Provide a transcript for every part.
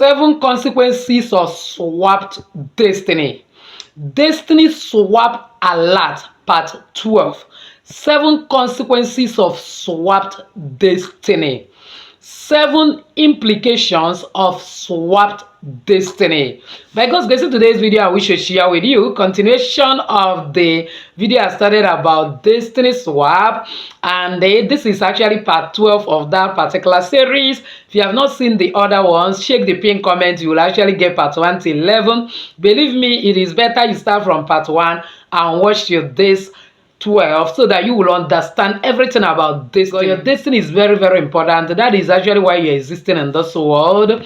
7 consequences of swapped destiny. Destiny swap alert, part 12. 7 consequences of swapped destiny. 7 implications of swapped destiny. By God's grace, in today's video, I wish to share with you continuation of the video I started about destiny swap, and this is actually part 12 of that particular series. If you have not seen the other ones, check the pinned comment. You will actually get part 1 to 11. Believe me, it is better you start from part 1 and watch till this 12 so that you will understand everything about this. So your destiny is very, very important. That is actually why you're existing in this world.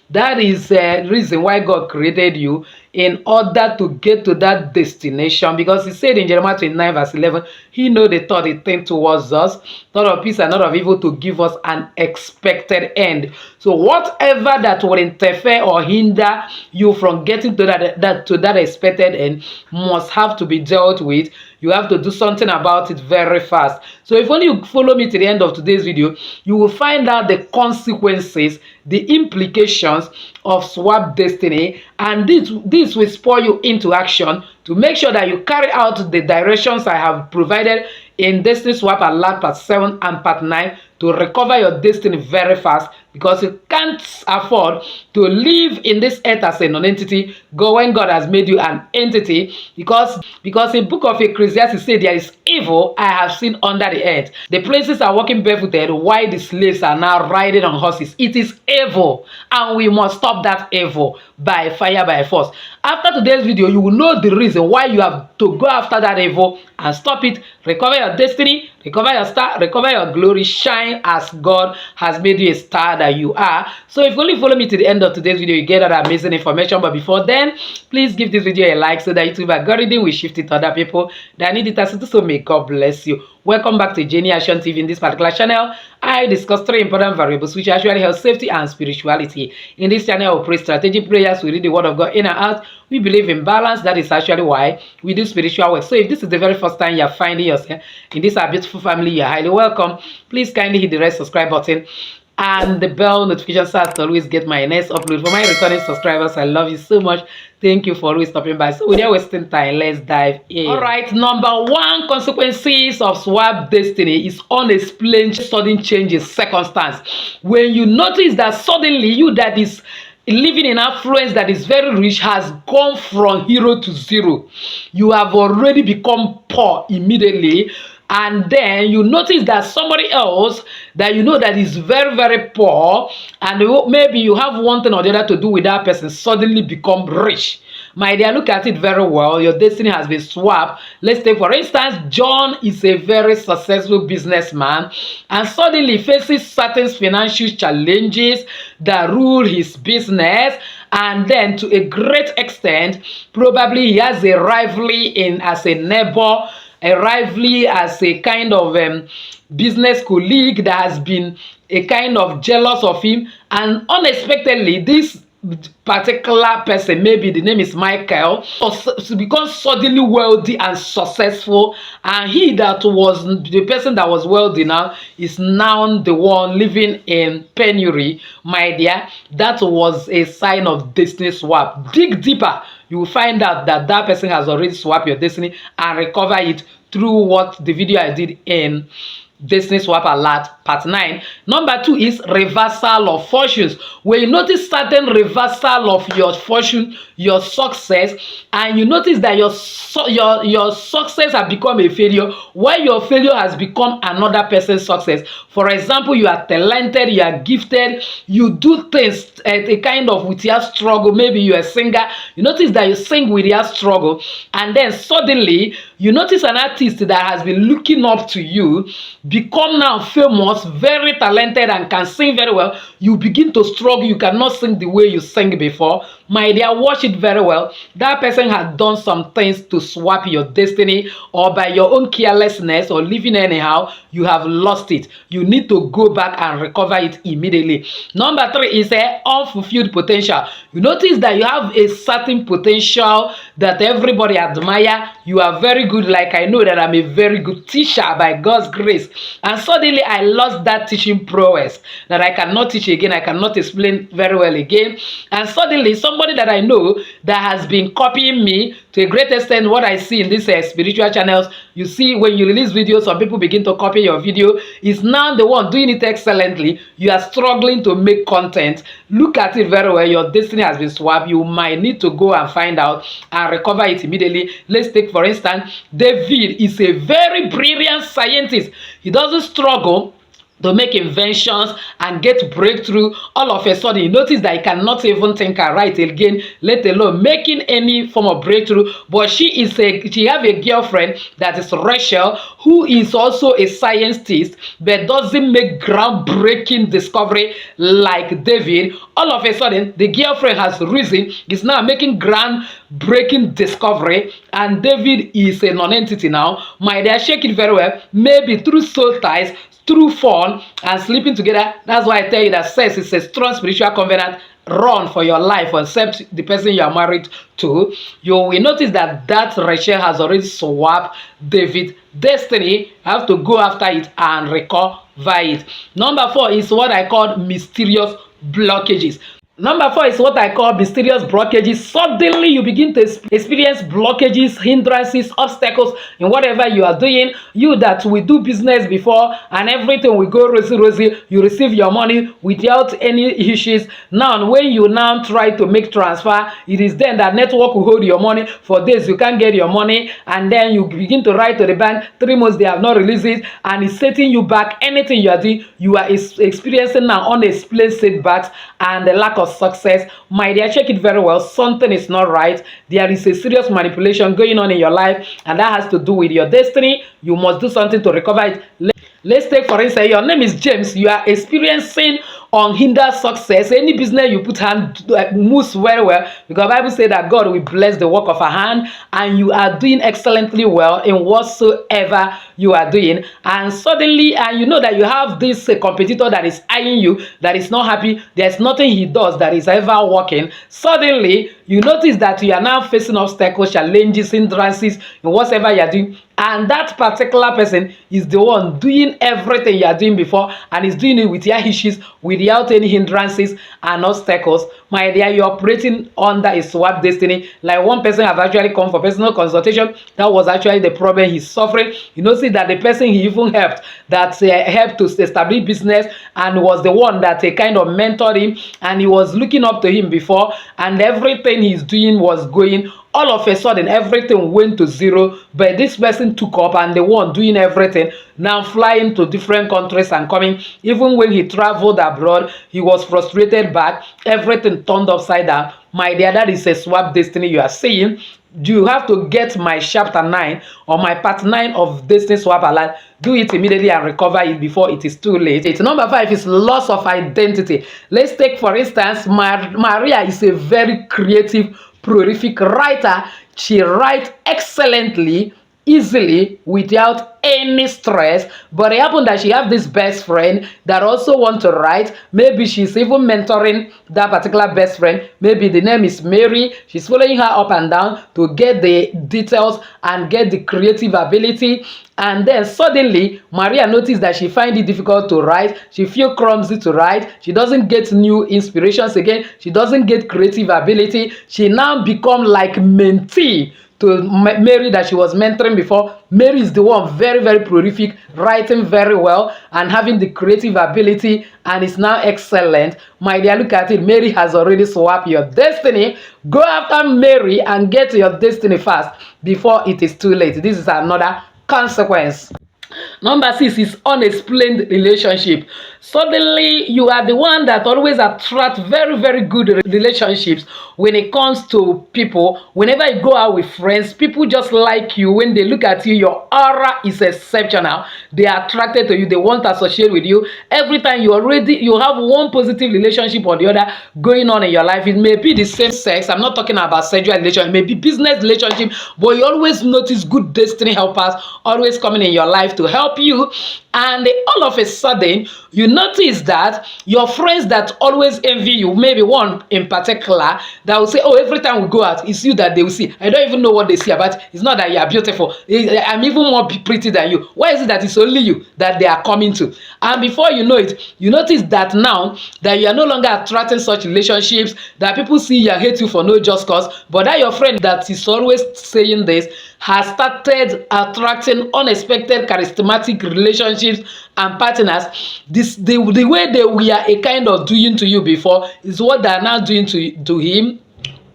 That is the reason why God created you, in order to get to that destination. Because he said in Jeremiah 29 verse 11, he know the thought he think towards us, thought of peace and not of evil, to give us an expected end. So whatever that will interfere or hinder you from getting to that expected end must have to be dealt with. You have to do something about it very fast. So if only you follow me to the end of today's video, you will find out the consequences, the implications of swap destiny, and this will spur you into action to make sure that you carry out the directions I have provided in Destiny Swap Alert Part 7 and Part 9 to recover your destiny very fast, because you can't afford to live in this earth as a non-entity when God has made you an entity. Because in book of Ecclesiastes said, there is evil I have seen under the earth. The places are walking barefooted while the slaves are now riding on horses. It is evil, and we must stop that evil by fire, by force. After today's video, you will know the reason why you have to go after that evil and stop it, recover your destiny, recover your star, recover your glory, shine as God has made you a star that you are. So if you only follow me to the end of today's video, you get that amazing information. But before then, please give this video a like so that YouTube algorithm will shift it to other people that need it as well. So may God bless you. Welcome back to Jenny Action TV. In this particular channel, I discuss 3 important variables which actually help safety and spirituality. In this channel, we pray strategic prayers, we read the word of God in and out. We believe in balance. That is actually why we do spiritual work. So if this is the very first time you're finding yourself in this our beautiful family, you're highly welcome. Please kindly hit the red subscribe button and the bell notification so as to always get my next upload. For my returning subscribers, I love you so much. Thank you for always stopping by. So without wasting time, let's dive in. All right, number 1 consequences of swap destiny is unexplained sudden change in circumstance. When you notice that suddenly you that is living in affluence, that is very rich, has gone from hero to zero. You have already become poor immediately. And then you notice that somebody else that you know that is very, very poor, and maybe you have one thing or the other to do with that person, suddenly become rich. My dear, look at it very well. Your destiny has been swapped. Let's take, for instance, John is a very successful businessman and suddenly faces certain financial challenges that rule his business. And then to a great extent, probably he has a rivalry as a neighbor, a rivalry as a kind of business colleague that has been a kind of jealous of him. And unexpectedly, this particular person, maybe the name is Michael, becomes suddenly wealthy and successful, and he that was the person that was wealthy now is now the one living in penury. My dear, that was a sign of destiny swap. Dig deeper, you will find out that that person has already swapped your destiny and recover it through what the video I did in Destiny Swap Alert Part 9. Number 2 is reversal of fortunes. When you notice certain reversal of your fortune, your success, and you notice that your success has become a failure, while your failure has become another person's success. For example, you are talented, you are gifted, you do things at a kind of with your struggle. Maybe you are a singer, you notice that you sing with your struggle, and then suddenly you notice an artist that has been looking up to you become now famous, very talented, and can sing very well. You begin to struggle, you cannot sing the way you sang before. My dear, watch it very well. That person had done some things to swap your destiny, or by your own carelessness or living anyhow, you have lost it. You need to go back and recover it immediately. Number 3 is a unfulfilled potential. You notice that you have a certain potential that everybody admire. You are very good, like I know that I'm a very good teacher by God's grace, and suddenly I lost that teaching prowess, that I cannot teach again, I cannot explain very well again. And suddenly somebody that I know that has been copying me to a great extent, what I see in these spiritual channels, you see when you release videos, some people begin to copy your video, is now the one doing it excellently. You are struggling to make content. Look at it very well. Your destiny has been swapped. You might need to go and find out and recover it immediately. Let's take, for instance, David is a very brilliant scientist. He doesn't struggle to make inventions and get breakthrough. All of a sudden, you notice that he cannot even think and write again, let alone making any form of breakthrough. But she have a girlfriend that is Rachel, who is also a scientist, but doesn't make groundbreaking discovery like David. All of a sudden, the girlfriend has risen, is now making groundbreaking discovery, and David is a non-entity now. My dear, shake it very well. Maybe through soul ties, through fun and sleeping together. That's why I tell you that sex is a strong spiritual covenant. Run for your life, except the person you are married to. You will notice that Rachel has already swapped David's destiny. Have to go after it and recover it. Number 4 is what I call mysterious blockages. Number 4 is what I call mysterious blockages. Suddenly you begin to experience blockages, hindrances, obstacles in whatever you are doing. You that will do business before and everything will go rosy, you receive your money without any issues. Now when you now try to make transfer, it is then that network will hold your money for days. You can't get your money, and then you begin to write to the bank. 3 months they have not released it, and it's setting you back. Anything you are doing, you are experiencing now unexplained setbacks and the lack of success. My dear, check it very well. Something is not right. There is a serious manipulation going on in your life, and that has to do with your destiny. You must do something to recover it. Let's take, for instance, your name is James. You are experiencing unhindered success. Any business you put hand moves very well, because the Bible says that God will bless the work of a hand, and you are doing excellently well in whatsoever you are doing. And suddenly, and you know that you have this competitor that is eyeing you, that is not happy. There's nothing he does that is ever working. Suddenly, you notice that you are now facing obstacles, challenges, hindrances in whatever you are doing. And that particular person is the one doing everything you are doing before, and is doing it with your issues, without any hindrances and obstacles. My dear, you're operating under a swap destiny. Like one person have actually come for personal consultation. That was actually the problem he's suffering. You know, see that the person he even helped, that helped to establish business, and was the one that kind of mentored him, and he was looking up to him before, and everything he's doing was going. All of a sudden, everything went to zero, but this person took up, and the one doing everything, now flying to different countries and coming. Even when he traveled abroad, he was frustrated back. Everything turned upside down. My dear, that is a swap destiny you are seeing. You have to get my chapter 9 or my part 9 of Destiny Swap Alert. Do it immediately and recover it before it is too late. Number 5 is loss of identity. Let's take, for instance, Maria is a very creative, prolific writer. She writes excellently, easily, without any stress. But it happened that she have this best friend that also want to write. Maybe she's even mentoring that particular best friend. Maybe the name is Mary. She's following her up and down to get the details and get the creative ability. And then suddenly Maria noticed that she find it difficult to write. She feel clumsy to write. She doesn't get new inspirations again. She doesn't get creative ability. She now become like mentee to Mary that she was mentoring before. Mary is the one very, very prolific, writing very well and having the creative ability, and is now excellent. My dear, look at it. Mary has already swapped your destiny. Go after Mary and get your destiny fast before it is too late. This is another consequence. Number 6 is unexplained relationship. Suddenly, you are the one that always attract very, very good relationships when it comes to people. Whenever you go out with friends, people just like you. When they look at you, your aura is exceptional. They are attracted to you. They want to associate with you. Every time you have one positive relationship or the other going on in your life. It may be the same sex. I'm not talking about sexual relationship. It may be business relationship, but you always notice good destiny helpers always coming in your life to help you. And all of a sudden, you notice that your friends that always envy you, maybe one in particular, that will say, oh, every time we go out, it's you that they will see. I don't even know what they see about. It's not that you are beautiful. I'm even more pretty than you. Why is it that it's only you that they are coming to? And before you know it, you notice that now that you are no longer attracting such relationships, that people see you and hate you for no just cause, but that your friend that is always saying this has started attracting unexpected charismatic relationships and partners. The way they were a kind of doing to you before is what they are now doing to him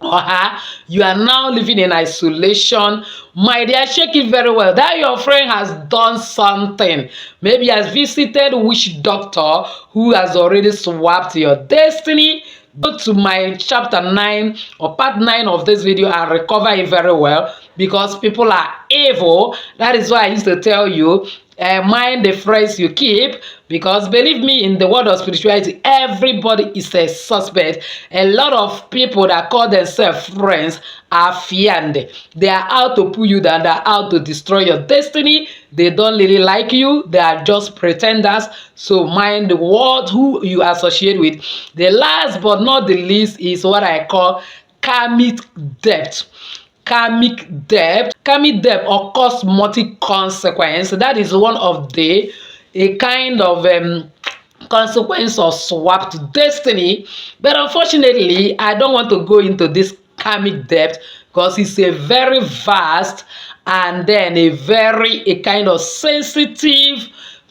or her. You are now living in isolation. My dear, check it very well that your friend has done something. Maybe has visited witch doctor who has already swapped your destiny. Go to my chapter 9 or part 9 of this video and recover it very well, because people are evil. That is why I used to tell you, mind the phrase you keep, because believe me, in the world of spirituality, everybody is a suspect. A lot of people that call themselves friends are fiend. They are out to pull you down. They are out to destroy your destiny. They don't really like you. They are just pretenders. So mind the word who you associate with. The last but not the least is what I call karmic debt. Karmic debt occurs multi-consequence. That is one of a kind of consequence of swapped destiny. But unfortunately, I don't want to go into this karmic debt because it's a very vast and then a kind of sensitive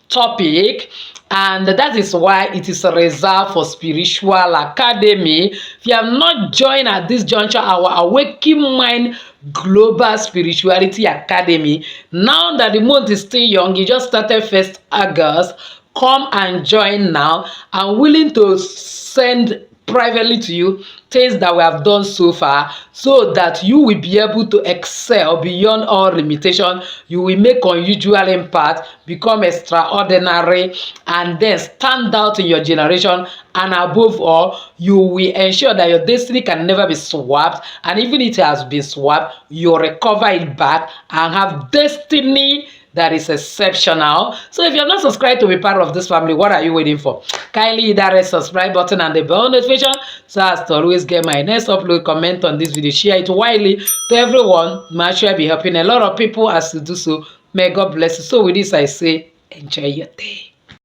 topic, and that is why it is reserved for spiritual academy. If you have not joined at this juncture our Awakening Mind Global Spirituality Academy, now that the month is still young, you just started 1st August, come and join now. I'm willing to send privately to you things that we have done so far, so that you will be able to excel beyond all limitation. You will make unusual impact, become extraordinary, and then stand out in your generation. And above all, you will ensure that your destiny can never be swapped, and even if it has been swapped, you'll recover it back and have destiny that is exceptional. So if you're not subscribed to be part of this family, what are you waiting for? Kindly hit that red subscribe button and the bell notification so as to always get my next upload. Comment on this video, share it widely to everyone. I'm sure I'll be helping a lot of people as you do so. May God bless you. So with this I say, enjoy your day.